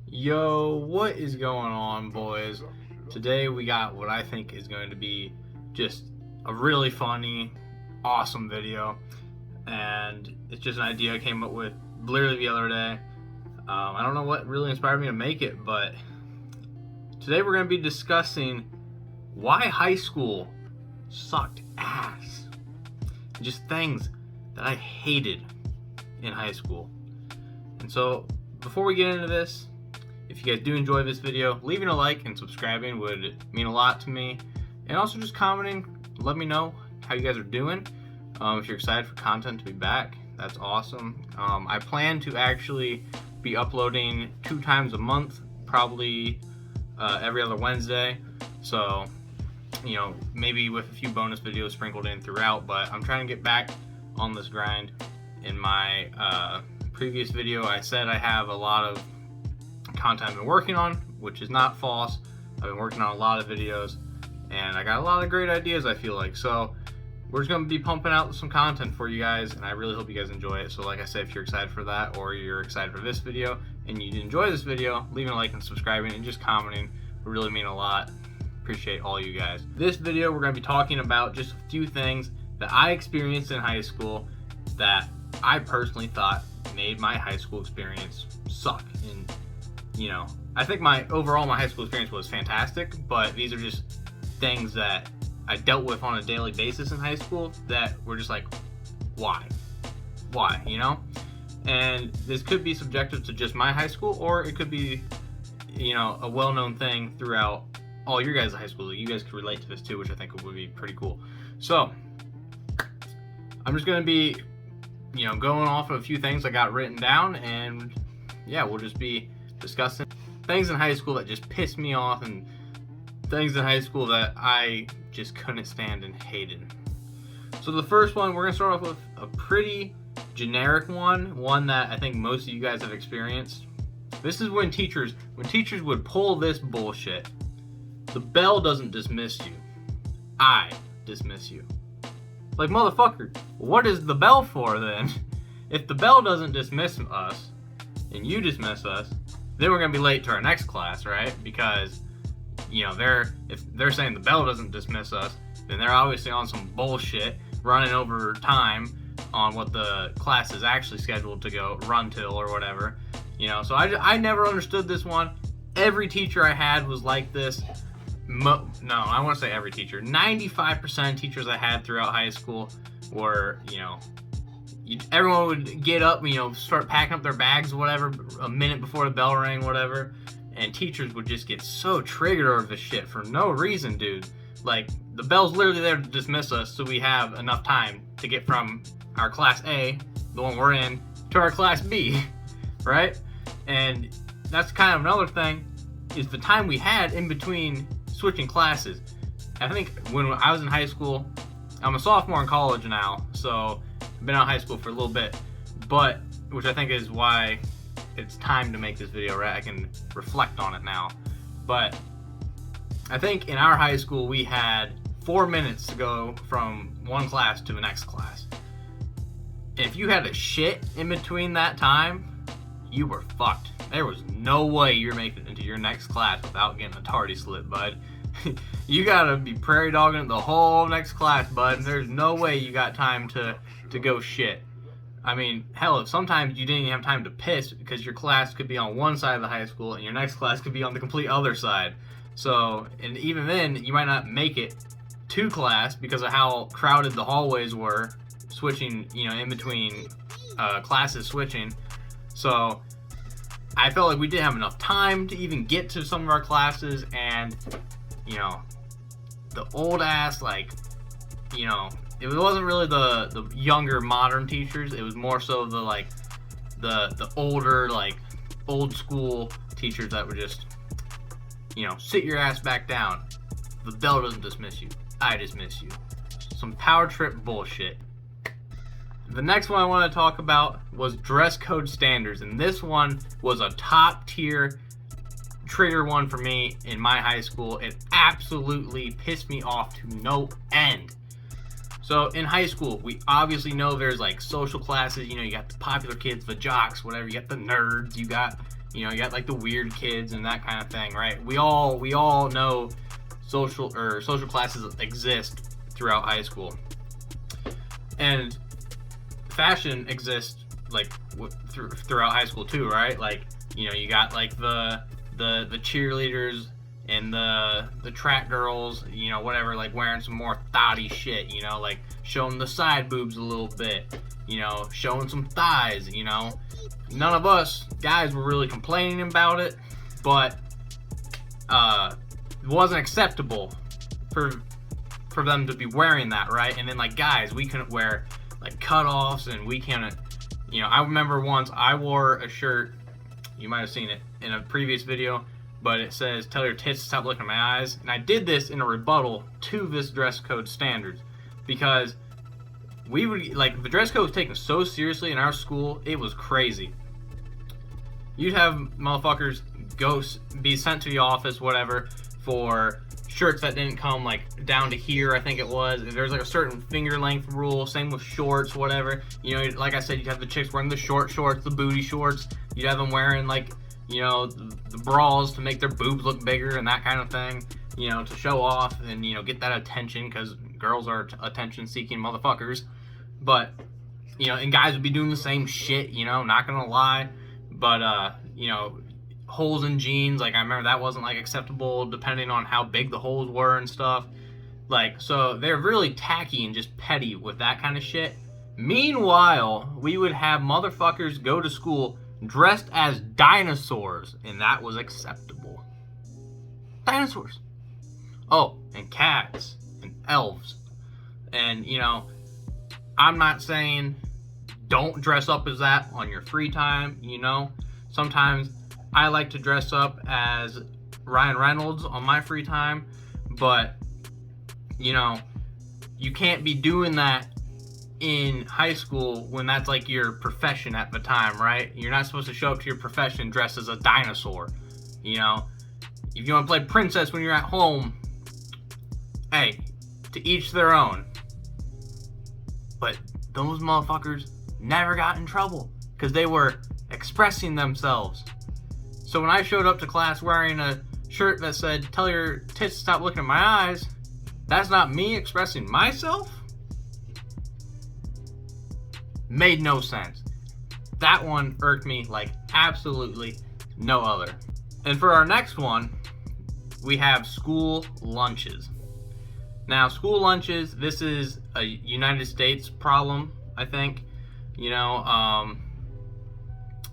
Yo, what is going on, boys? Today we got what I think is going to be just a really funny, awesome video, and it's just an idea I came up with literally the other day. I don't know what really inspired me to make it, but today we're going to be discussing why high school sucked ass. Just things that I hated in high school. And so, before we get into this, if you guys do enjoy this video, leaving a like and subscribing would mean a lot to me. And also just commenting, let me know how you guys are doing. If you're excited for content to be back, that's awesome. I plan to actually be uploading 2 times a month, probably every other Wednesday. So, maybe with a few bonus videos sprinkled in throughout, but I'm trying to get back on this grind. In my previous video, I said I have a lot of content I've been working on, which is not false. I've been working on a lot of videos and I got a lot of great ideas, I feel like. So we're just going to be pumping out some content for you guys, and I really hope you guys enjoy it. So like I said, if you're excited for that or you're excited for this video and you enjoy this video, leaving a like and subscribing and just commenting would really mean a lot. Appreciate all you guys. This video we're going to be talking about just a few things that I experienced in high school that I personally thought made my high school experience suck. And I think my high school experience was fantastic, but these are just things that I dealt with on a daily basis in high school that were just like, why, and this could be subjective to just my high school, or it could be, a well-known thing throughout all your guys' high school that you guys could relate to this too, which I think would be pretty cool. So I'm just going to be, going off of a few things I got written down, and yeah, we'll just be discussing things in high school that just pissed me off and things in high school that I just couldn't stand and hated. So the first one, we're going to start off with a pretty generic one that I think most of you guys have experienced. This is when teachers would pull this bullshit. The bell doesn't dismiss you. I dismiss you. Like, motherfucker, what is the bell for then? If the bell doesn't dismiss us and you dismiss us, then we're going to be late to our next class, right? Because, if they're saying the bell doesn't dismiss us, then they're obviously on some bullshit, running over time on what the class is actually scheduled to run till or whatever. So I never understood this one. Every teacher I had was like this. No, I want to say every teacher. 95% of teachers I had throughout high school were, everyone would get up, start packing up their bags or whatever a minute before the bell rang, whatever, and teachers would just get so triggered over this shit for no reason, dude. Like, the bell's literally there to dismiss us so we have enough time to get from our class A, the one we're in, to our class B, right? And that's kind of another thing, is the time we had in between switching classes. I think when I was in high school, I'm a sophomore in college now, so I've been out of high school for a little bit, but which I think is why it's time to make this video, right? I can reflect on it now. But I think in our high school we had 4 minutes to go from one class to the next class. If you had a shit in between that time, you were fucked. There was no way you're making it into your next class without getting a tardy slip, bud. You gotta be prairie dogging it the whole next class, bud. There's no way you got time to go shit. I mean, hell, if sometimes you didn't even have time to piss because your class could be on one side of the high school and your next class could be on the complete other side. So, and even then, you might not make it to class because of how crowded the hallways were, switching, in between classes switching. So I felt like we didn't have enough time to even get to some of our classes, and the old ass, it wasn't really the younger modern teachers, it was more so the older, old school teachers that would just sit your ass back down. The bell doesn't dismiss you, I dismiss you. Some power trip bullshit. The next one I want to talk about was dress code standards, and this one was a top tier trigger one for me in my high school. It absolutely pissed me off to no end. So in high school, we obviously know there's social classes, you got the popular kids, the jocks, whatever, you got the nerds, you got You know, you got like the weird kids and that kind of thing, right? We all know social classes exist throughout high school, and fashion exists like throughout high school too, right? Like, you know, you got like the cheerleaders and the track girls, you know, whatever, like wearing some more thotty shit, you know, like showing the side boobs a little bit, you know, showing some thighs, you know. None of us guys were really complaining about it, but it wasn't acceptable for them to be wearing that, right? And then like guys, we couldn't wear like cutoffs, and we couldn't, you know. I remember once I wore a shirt, you might have seen it in a previous video, but it says, "Tell your tits to stop looking at my eyes." And I did this in a rebuttal to this dress code standards, because we would, like, the dress code was taken so seriously in our school, it was crazy. You'd have motherfuckers be sent to the office, whatever, for shirts that didn't come like down to here, I think it was. There's like a certain finger length rule. Same with shorts, whatever. You know, like I said, you'd have the chicks wearing the short shorts, the booty shorts. You'd have them wearing like, you know, the bras to make their boobs look bigger and that kind of thing. You know, to show off and, you know, get that attention, because girls are attention-seeking motherfuckers. But, you know, and guys would be doing the same shit, you know, not gonna lie. But, you know, holes in jeans, like, I remember that wasn't, like, acceptable depending on how big the holes were and stuff. Like, so they're really tacky and just petty with that kind of shit. Meanwhile, we would have motherfuckers go to school dressed as dinosaurs, and that was acceptable. Dinosaurs. Oh, and cats and elves. And, you know, I'm not saying don't dress up as that on your free time, you know. Sometimes I like to dress up as Ryan Reynolds on my free time, but, you know, you can't be doing that in high school when that's like your profession at the time, right? You're not supposed to show up to your profession dressed as a dinosaur, you know. If you want to play princess when you're at home, hey, to each their own. But those motherfuckers never got in trouble because they were expressing themselves. So when I showed up to class wearing a shirt that said, "Tell your tits to stop looking at my eyes," that's not me expressing myself? Made no sense. That one irked me like absolutely no other. And for our next one, we have school lunches. Now, school lunches, this is a United States problem, I think. You know,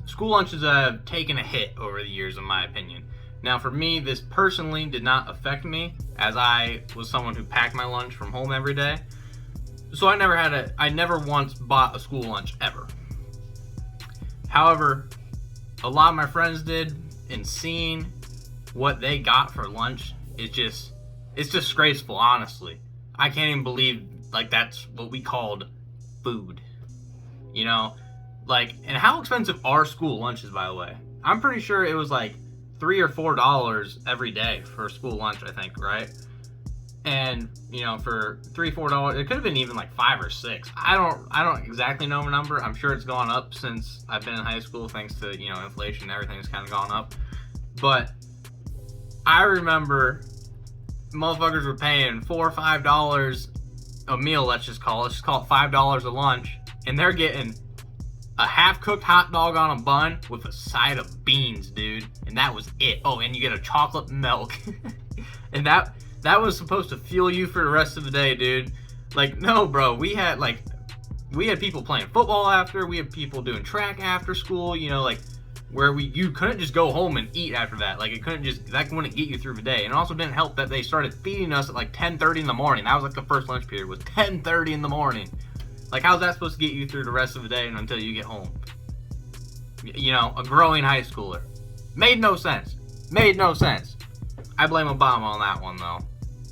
school lunches have taken a hit over the years, in my opinion. Now, for me, this personally did not affect me, as I was someone who packed my lunch from home every day. So I never once bought a school lunch, ever. However, a lot of my friends did, and seeing what they got for lunch, it's disgraceful, honestly. I can't even believe, like, that's what we called food. You know? Like, and how expensive are school lunches, by the way? I'm pretty sure it was like $3 or $4 every day for school lunch, I think, right? And, you know, for $3, $4, it could have been even like $5 or $6. I don't exactly know the number. I'm sure it's gone up since I've been in high school, thanks to, you know, inflation. Everything's kind of gone up. But I remember motherfuckers were paying $4 or $5 a meal. Let's just call it $5 a lunch, and they're getting a half-cooked hot dog on a bun with a side of beans, dude, and that was it. Oh, and you get a chocolate milk, and that was supposed to fuel you for the rest of the day, dude. Like, no, bro, we had people playing football after, we had people doing track after school, you know, like, where you couldn't just go home and eat after that. Like, that wouldn't get you through the day. And it also didn't help that they started feeding us at like 10:30 in the morning. That was like the first lunch period, was 10:30 in the morning. Like, how's that supposed to get you through the rest of the day and until you get home? You know, a growing high schooler. Made no sense. I blame Obama on that one, though.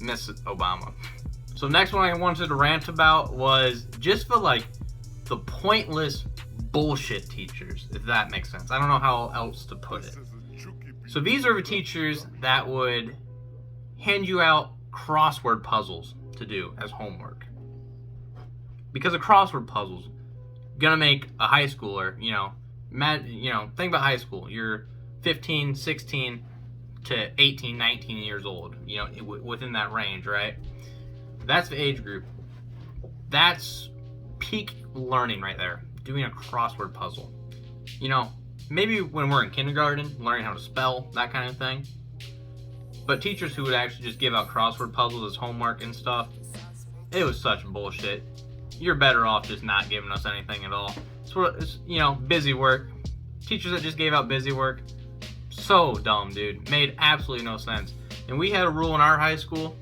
Miss Obama. So next one I wanted to rant about was just for, like, the pointless bullshit teachers, if that makes sense. I don't know how else to put it. So these are the teachers that would hand you out crossword puzzles to do as homework. Because a crossword puzzle's gonna make a high schooler, think about high school. You're 15, 16 to 18, 19 years old, you know, within that range, right? That's the age group. That's peak learning right there, doing a crossword puzzle. You know, maybe when we're in kindergarten, learning how to spell, that kind of thing. But teachers who would actually just give out crossword puzzles as homework and stuff, it was such bullshit. You're better off just not giving us anything at all. It's, you know, busy work. Teachers that just gave out busy work, so dumb, dude. Made absolutely no sense. And we had a rule in our high school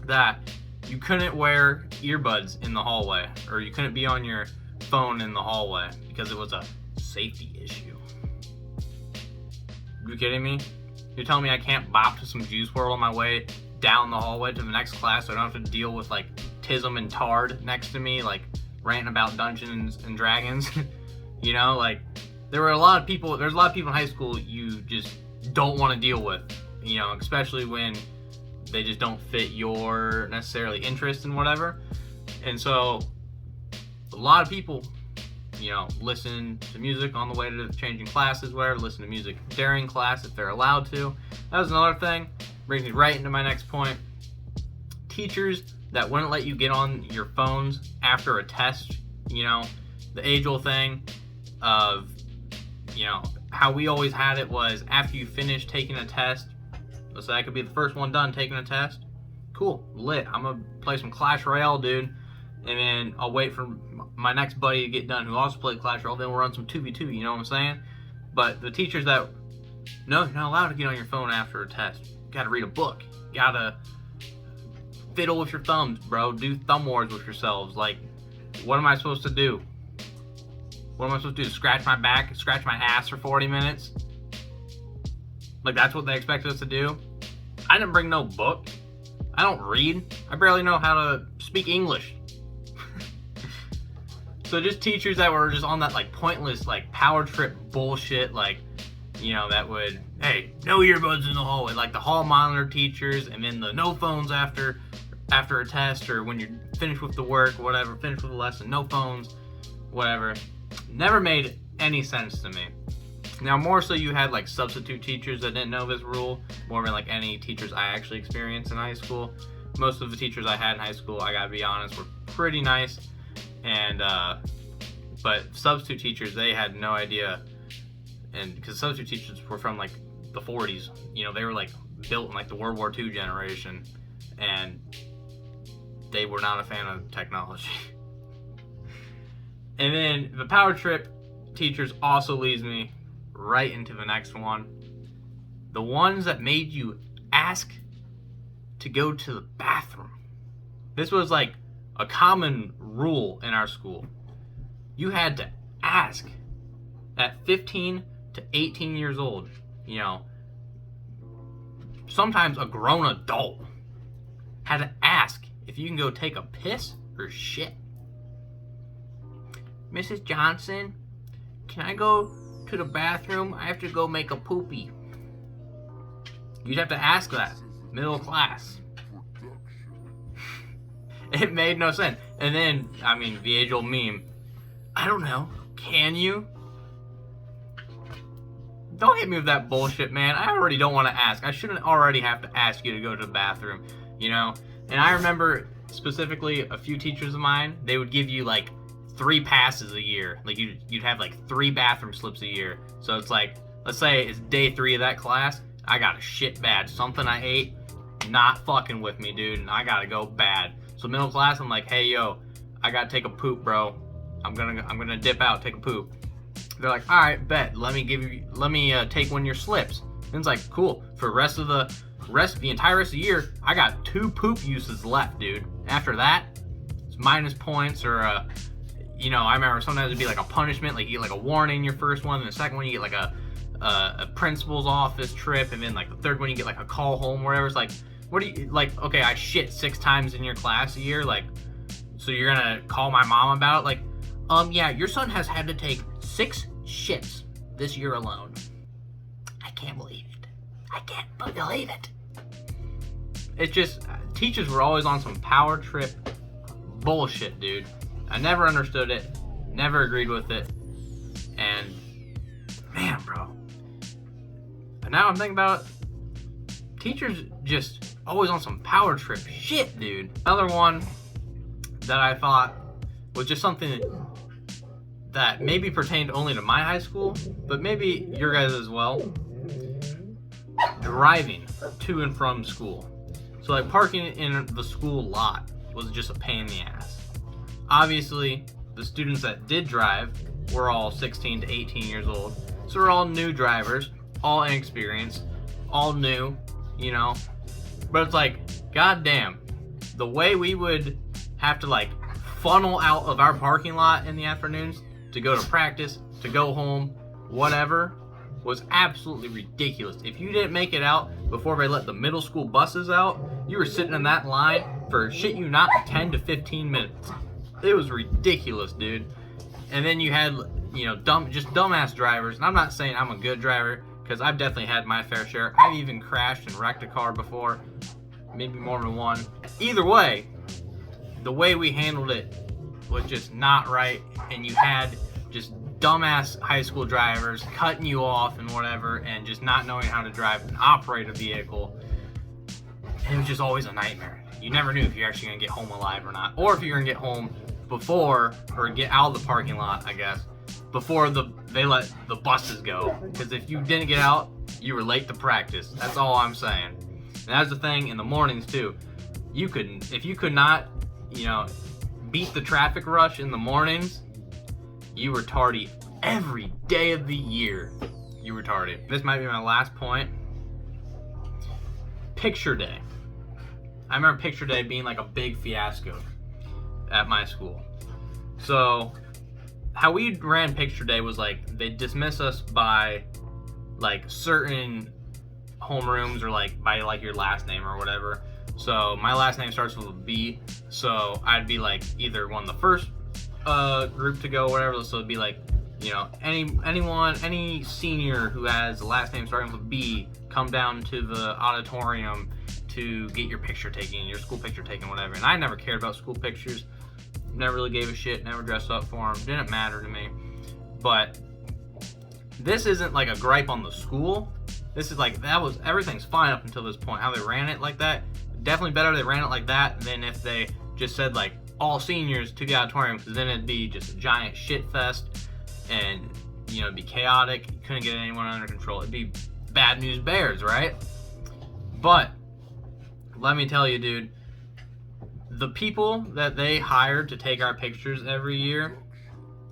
that you couldn't wear earbuds in the hallway, or you couldn't be on your phone in the hallway because it was a safety issue. You kidding me? You're telling me I can't bop to some Juice WRLD on my way down the hallway to the next class so I don't have to deal with like Tism and Tard next to me, like ranting about Dungeons and Dragons? You know, like there's a lot of people in high school you just don't want to deal with, you know, especially when they just don't fit your necessarily interest in whatever. And so a lot of people, you know, listen to music on the way to changing classes, whatever, listen to music during class if they're allowed to. That was another thing. Brings me right into my next point. Teachers that wouldn't let you get on your phones after a test, you know, the age-old thing of, you know, how we always had it was after you finish taking a test, let's say I could be the first one done taking a test, cool, lit, I'm gonna play some Clash Royale, dude, and then I'll wait for my next buddy to get done who also played Clash Royale, then we'll run some 2v2, you know what I'm saying? But the teachers that, no, you're not allowed to get on your phone after a test. You gotta read a book. You gotta fiddle with your thumbs, bro. Do thumb wars with yourselves. Like, what am I supposed to do? What am I supposed to do? Scratch my back? Scratch my ass for 40 minutes? Like, that's what they expected us to do? I didn't bring no book. I don't read. I barely know how to speak English. So just teachers that were just on that, like, pointless, like, power trip bullshit, like, you know, that would, hey, no earbuds in the hallway, like the hall monitor teachers, and then the no phones after a test, or when you're finished with the work, whatever, finished with the lesson, no phones, whatever. Never made any sense to me. Now, more so you had like substitute teachers that didn't know this rule, more than like any teachers I actually experienced in high school. Most of the teachers I had in high school, I gotta be honest, were pretty nice, and but substitute teachers, they had no idea. And because substitute teachers were from like the 40s, you know, they were like built in like the World War II generation, and they were not a fan of technology. And then the power trip teachers also leads me right into the next one. The ones that made you ask to go to the bathroom. This was like a common rule in our school. You had to ask at 15 to 18 years old, you know, sometimes a grown adult had to ask if you can go take a piss or shit. Mrs. Johnson, can I go to the bathroom? I have to go make a poopy. You'd have to ask that. Middle class. It made no sense. And then, I mean, the age-old meme. I don't know. Can you? Don't hit me with that bullshit, man. I already don't want to ask. I shouldn't already have to ask you to go to the bathroom, you know? And I remember specifically a few teachers of mine, they would give you like 3 passes a year. Like you'd have like 3 bathroom slips a year. So it's like, let's say it's day 3 of that class. I got a shit bad. Something I ate, not fucking with me, dude. And I gotta go bad. So middle class, I'm like, hey, yo, I gotta take a poop, bro. I'm gonna dip out, take a poop. They're like, all right, bet. Let me take one of your slips. And it's like, cool. For the entire rest of the year, I got 2 poop uses left, dude. After that, it's minus points, or you know, I remember sometimes it'd be like a punishment, like you get like a warning your first one, and the second one you get like a principal's office trip, and then like the third one you get like a call home, wherever. It's like, what do you like? Okay, I shit 6 times in your class a year, like, so you're gonna call my mom about it? Like, yeah, your son has had to take 6 shits this year alone. I can't believe it. I can't believe it. It's just, teachers were always on some power trip bullshit, dude. I never understood it, never agreed with it, and man, bro, But now I'm thinking about it, teachers just always on some power trip shit, dude. Another one that I thought was just something that maybe pertained only to my high school, but maybe your guys as well. Driving to and from school. So like parking in the school lot was just a pain in the ass. Obviously, the students that did drive were all 16 to 18 years old. So we're all new drivers, all inexperienced, all new, you know. But it's like, goddamn, the way we would have to like funnel out of our parking lot in the afternoons to go to practice, to go home, whatever, was absolutely ridiculous. If you didn't make it out before they let the middle school buses out, you were sitting in that line for shit you not 10 to 15 minutes. It was ridiculous, dude. And then you had, you know, dumbass drivers. And I'm not saying I'm a good driver, because I've definitely had my fair share. I've even crashed and wrecked a car before, maybe more than one. Either way, the way we handled it was just not right, and you had just dumbass high school drivers cutting you off and whatever, and just not knowing how to drive and operate a vehicle. And it was just always a nightmare. You never knew if you're actually gonna get home alive or not, or if you're gonna get home before, or get out of the parking lot, I guess, before they let the buses go. Because if you didn't get out, you were late to practice. That's all I'm saying. And that's the thing in the mornings too. If you could not, you know, beat the traffic rush in the mornings, you were tardy every day of the year. You were tardy. This might be my last point. Picture day. I remember picture day being like a big fiasco at my school. So how we ran picture day was like they'd dismiss us by like certain homerooms, or like by like your last name or whatever. So my last name starts with a B, so I'd be like either one of the first group to go, whatever. So it'd be like, you know, any senior who has the last name starting with B, come down to the auditorium to get your picture taken, your school picture taken, whatever. And I never cared about school pictures, never really gave a shit, never dressed up for them, didn't matter to me. But this isn't like a gripe on the school. This is like, everything's fine up until this point. How they ran it like that, definitely better they ran it like that than if they just said like all seniors to the auditorium, because then it'd be just a giant shit fest, and you know, it'd be chaotic. You couldn't get anyone under control. It'd be bad news bears, right? But let me tell you, dude, the people that they hired to take our pictures every year,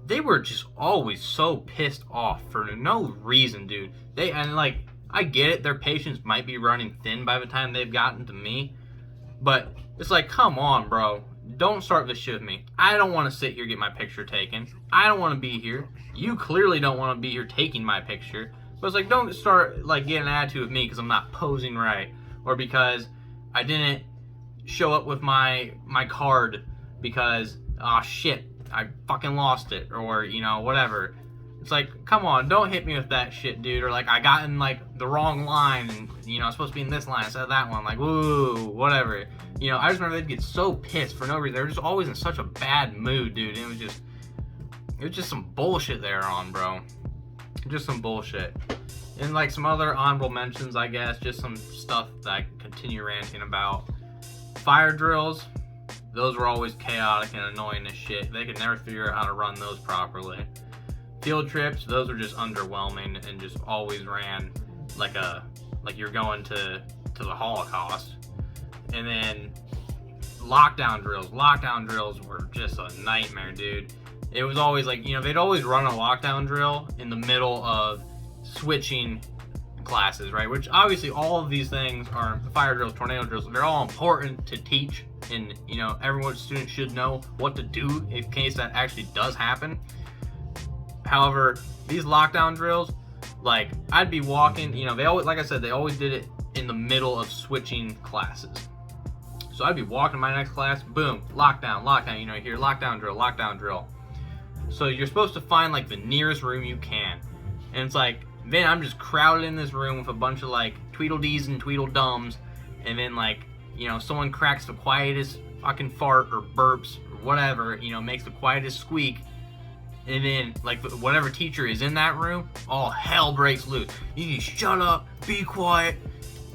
they were just always so pissed off for no reason, dude. And like, I get it, their patience might be running thin by the time they've gotten to me, but it's like, come on, bro. Don't start this shit with me. I don't want to sit here and get my picture taken. I don't want to be here. You clearly don't want to be here taking my picture. But it's like, don't start like getting an attitude with me because I'm not posing right, or because I didn't show up with my card because, oh shit, I fucking lost it, or you know, whatever. It's like, come on, don't hit me with that shit, dude. Or like, I got in like the wrong line, and you know, I'm supposed to be in this line instead of that one. Like, woo, whatever. You know, I just remember they'd get so pissed for no reason. They were just always in such a bad mood, dude. And it was just some bullshit they were on, bro. Just some bullshit. And like some other honorable mentions, I guess, just some stuff that I continue ranting about. Fire drills, those were always chaotic and annoying as shit. They could never figure out how to run those properly. Field trips, those were just underwhelming and just always ran like you're going to the Holocaust. And then lockdown drills were just a nightmare, dude. It was always like, you know, they'd always run a lockdown drill in the middle of switching classes, right? Which obviously all of these things are fire drills, tornado drills. They're all important to teach, and you know, every student should know what to do in case that actually does happen. However, these lockdown drills, like I'd be walking, you know, they always, like I said, they always did it in the middle of switching classes. So I'd be walking to my next class, boom, lockdown, you know, you hear lockdown drill. So you're supposed to find like the nearest room you can. And it's like, then I'm just crowded in this room with a bunch of like Tweedledees and Tweedledums, and then like, you know, someone cracks the quietest fucking fart or burps or whatever, you know, makes the quietest squeak, and then like whatever teacher is in that room, all hell breaks loose. You need to shut up, be quiet,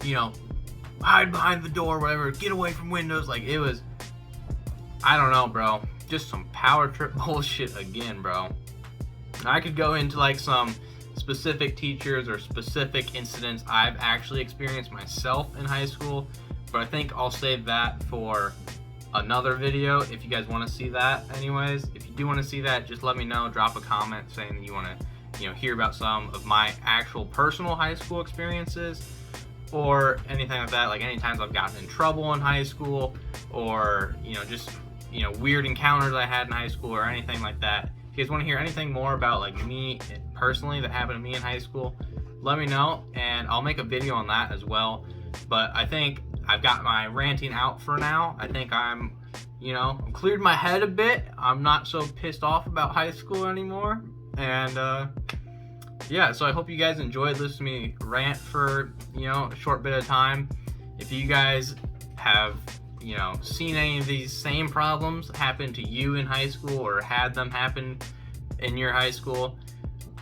you know, hide behind the door, whatever, get away from windows. Like, it was, I don't know, bro, just some power trip bullshit again, bro. I could go into like some specific teachers or specific incidents I've actually experienced myself in high school, but I think I'll save that for another video if you guys want to see that. Anyways, if you do want to see that, just let me know, drop a comment saying that you want to, you know, hear about some of my actual personal high school experiences or anything like that, like any times I've gotten in trouble in high school, or, you know, just, you know, weird encounters I had in high school or anything like that. If you guys want to hear anything more about like me personally that happened to me in high school, let me know and I'll make a video on that as well. But I think I've got my ranting out for now. I think I'm, you know, cleared my head a bit. I'm not so pissed off about high school anymore. And yeah, so I hope you guys enjoyed listening to me rant for, you know, a short bit of time. If you guys have, you know, seen any of these same problems happen to you in high school or had them happen in your high school,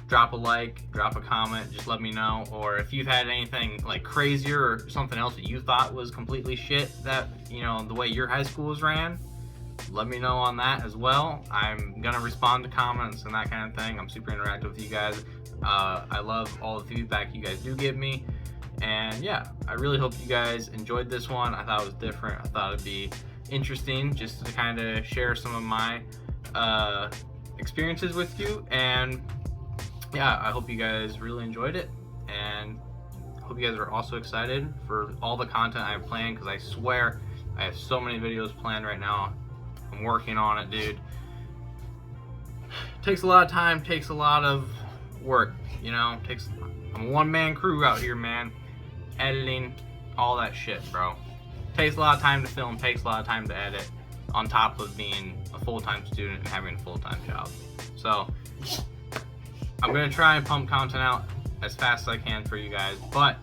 drop a like, drop a comment, just let me know. Or if you've had anything like crazier or something else that you thought was completely shit that, you know, the way your high school was ran, let me know on that as well. I'm gonna respond to comments and that kind of thing. I'm super interactive with you guys. I love all the feedback you guys do give me. And yeah, I really hope you guys enjoyed this one. I thought it was different. I thought it'd be interesting just to kind of share some of my experiences with you. And yeah, I hope you guys really enjoyed it. And I hope you guys are also excited for all the content I have planned, because I swear I have so many videos planned right now. I'm working on it, dude. Takes a lot of time, takes a lot of work, you know. I'm a one-man crew out here, man. Editing, all that shit, bro. Takes a lot of time to film, takes a lot of time to edit, on top of being a full-time student and having a full-time job. So I'm gonna try and pump content out as fast as I can for you guys, but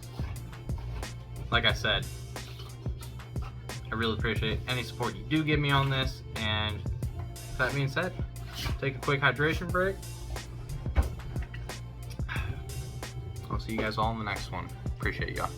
like I said, I really appreciate any support you do give me on this. And with that being said, take a quick hydration break. I'll see you guys all in the next one. Appreciate y'all.